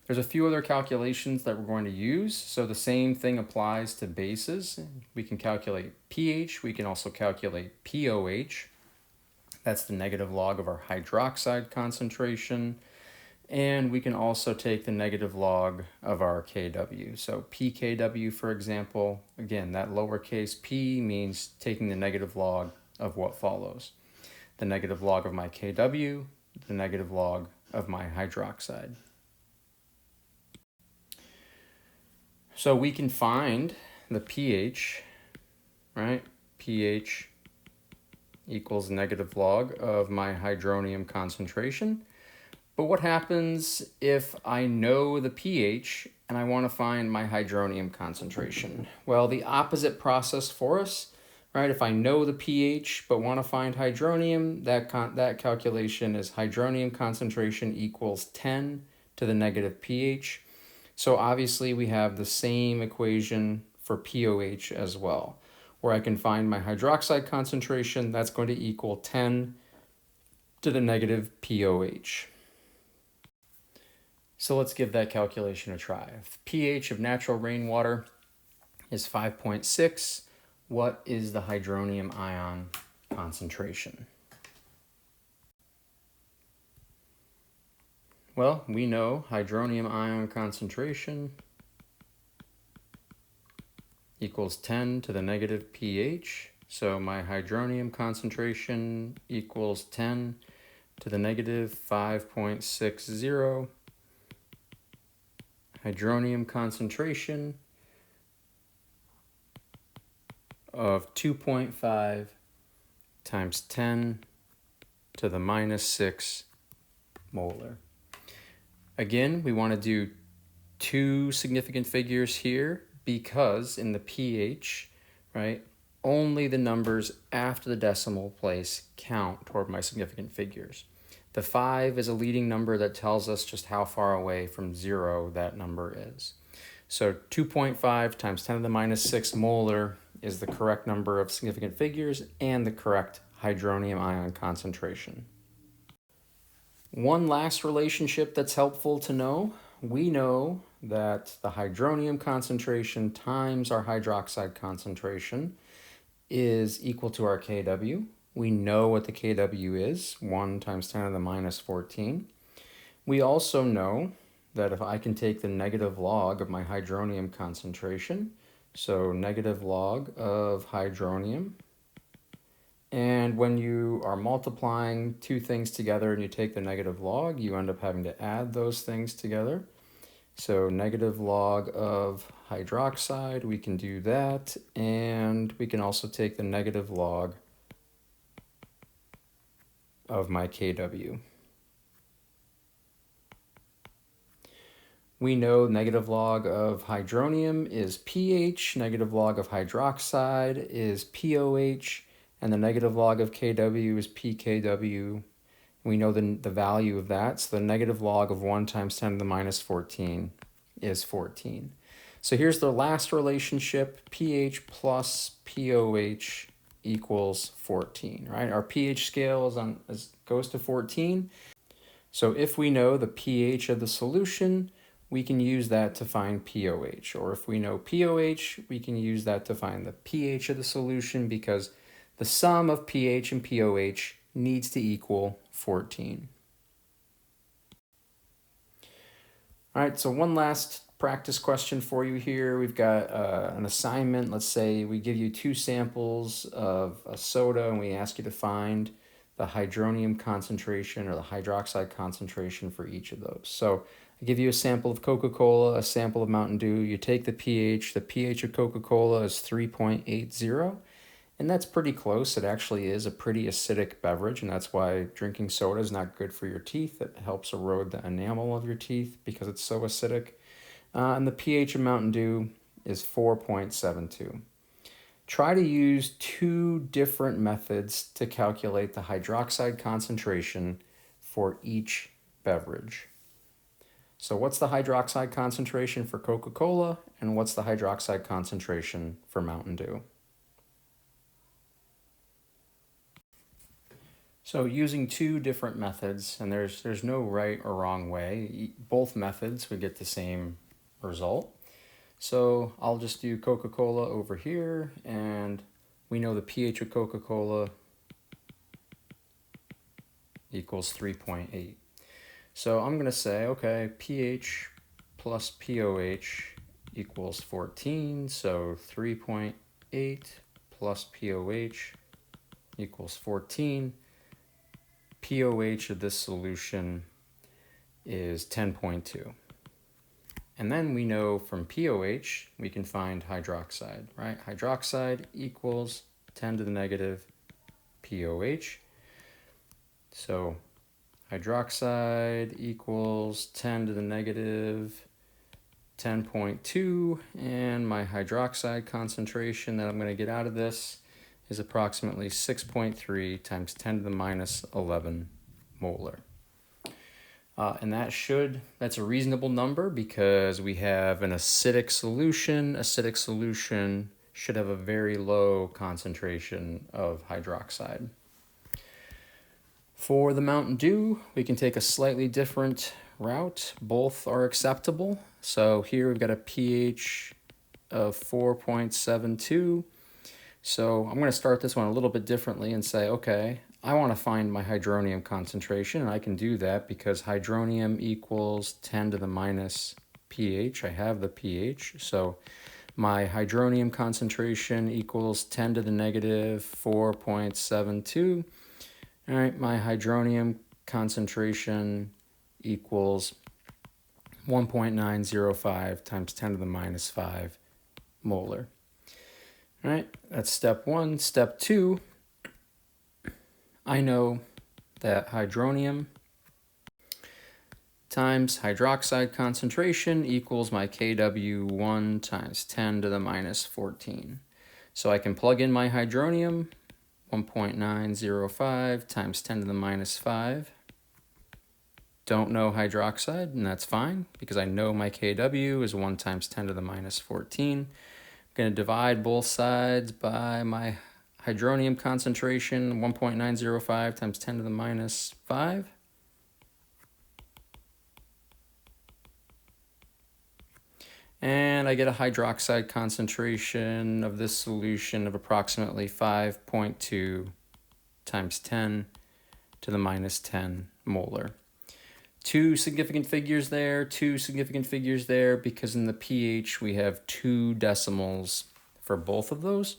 There's a few other calculations that we're going to use. So the same thing applies to bases. We can calculate pH. We can also calculate pOH. That's the negative log of our hydroxide concentration. And we can also take the negative log of our Kw. So pKw, for example, again, that lowercase p means taking the negative log of what follows. The negative log of my Kw, the negative log of my hydroxide. So we can find the pH, right? pH equals negative log of my hydronium concentration. But what happens if I know the pH and I want to find my hydronium concentration? Well, the opposite process for us, right? If I know the pH but want to find hydronium, that calculation is hydronium concentration equals 10 to the negative pH. So obviously we have the same equation for pOH as well, where I can find my hydroxide concentration. That's going to equal 10 to the negative pOH. So let's give that calculation a try. If pH of natural rainwater is 5.6, what is the hydronium ion concentration? Well, we know hydronium ion concentration equals 10 to the negative pH. So my hydronium concentration equals 10 to the negative 5.60. Hydronium concentration of 2.5 times 10 to the minus 6 molar. Again, we want to do two significant figures here because in the pH, right, only the numbers after the decimal place count toward my significant figures. The 5 is a leading number that tells us just how far away from 0 that number is. So 2.5 times 10 to the minus 6 molar is the correct number of significant figures and the correct hydronium ion concentration. One last relationship that's helpful to know, we know that the hydronium concentration times our hydroxide concentration is equal to our Kw. We know what the Kw is, 1 times 10 to the minus 14. We also know that if I can take the negative log of my hydronium concentration, so negative log of hydronium, and when you are multiplying two things together and you take the negative log, you end up having to add those things together. So negative log of hydroxide, we can do that, and we can also take the negative log of my Kw. We know negative log of hydronium is pH, negative log of hydroxide is pOH, and the negative log of Kw is pKw. We know the value of that, so the negative log of 1 times 10 to the minus 14 is 14. So here's the last relationship, pH plus pOH equals 14, right? Our pH scale goes to 14. So if we know the pH of the solution, we can use that to find pOH. Or if we know pOH, we can use that to find the pH of the solution because the sum of pH and pOH needs to equal 14. All right, so one last practice question for you here. We've got an assignment. Let's say we give you two samples of a soda and we ask you to find the hydronium concentration or the hydroxide concentration for each of those. So I give you a sample of Coca-Cola, a sample of Mountain Dew. You take the pH. The pH of Coca-Cola is 3.80. And that's pretty close. It actually is a pretty acidic beverage, and that's why drinking soda is not good for your teeth. It helps erode the enamel of your teeth because it's so acidic. And the pH of Mountain Dew is 4.72. Try to use two different methods to calculate the hydroxide concentration for each beverage. So what's the hydroxide concentration for Coca-Cola, and what's the hydroxide concentration for Mountain Dew? So using two different methods, and there's no right or wrong way. Both methods would get the same result. So I'll just do Coca-Cola over here, and we know the pH of Coca-Cola equals 3.8. So I'm going to say, okay, pH plus POH equals 14. So 3.8 plus POH equals 14. POH of this solution is 10.2. And then we know from POH, we can find hydroxide, right? Hydroxide equals 10 to the negative POH. So hydroxide equals 10 to the negative 10.2, and my hydroxide concentration that I'm going to get out of this is approximately 6.3 times 10 to the minus 11 molar. And that's a reasonable number because we have an acidic solution. Acidic solution should have a very low concentration of hydroxide. For the Mountain Dew, we can take a slightly different route. Both are acceptable. So here we've got a pH of 4.72. So I'm going to start this one a little bit differently and say, okay, I want to find my hydronium concentration, and I can do that because hydronium equals 10 to the minus pH. I have the pH, so my hydronium concentration equals 10 to the negative 4.72. All right, my hydronium concentration equals 1.905 times 10 to the minus 5 molar. All right, that's step one. Step two, I know that hydronium times hydroxide concentration equals my Kw1 times 10 to the minus 14. So I can plug in my hydronium, 1.905 times 10 to the minus 5. Don't know hydroxide, and that's fine because I know my Kw is 1 times 10 to the minus 14. I'm going to divide both sides by my hydronium concentration, 1.905 times 10 to the minus 5. And I get a hydroxide concentration of this solution of approximately 5.2 times 10 to the minus 10 molar. Two significant figures there, because in the pH we have 2 decimals for both of those.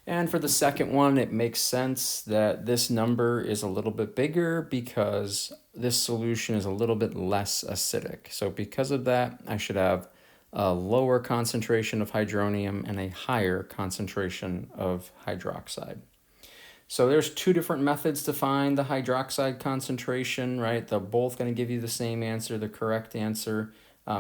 And for the second one, it makes sense that this number is a little bit bigger because this solution is a little bit less acidic. So because of that, I should have a lower concentration of hydronium and a higher concentration of hydroxide. So there's two different methods to find the hydroxide concentration, right? They're both going to give you the same answer, the correct answer.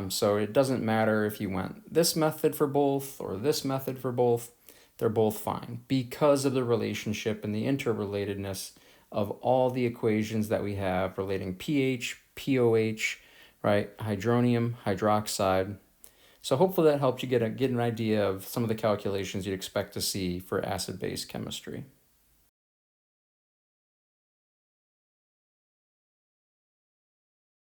So it doesn't matter if you went this method for both or this method for both. They're both fine because of the relationship and the interrelatedness of all the equations that we have relating pH, POH, right? Hydronium, hydroxide. So hopefully that helped you get an idea of some of the calculations you'd expect to see for acid-base chemistry.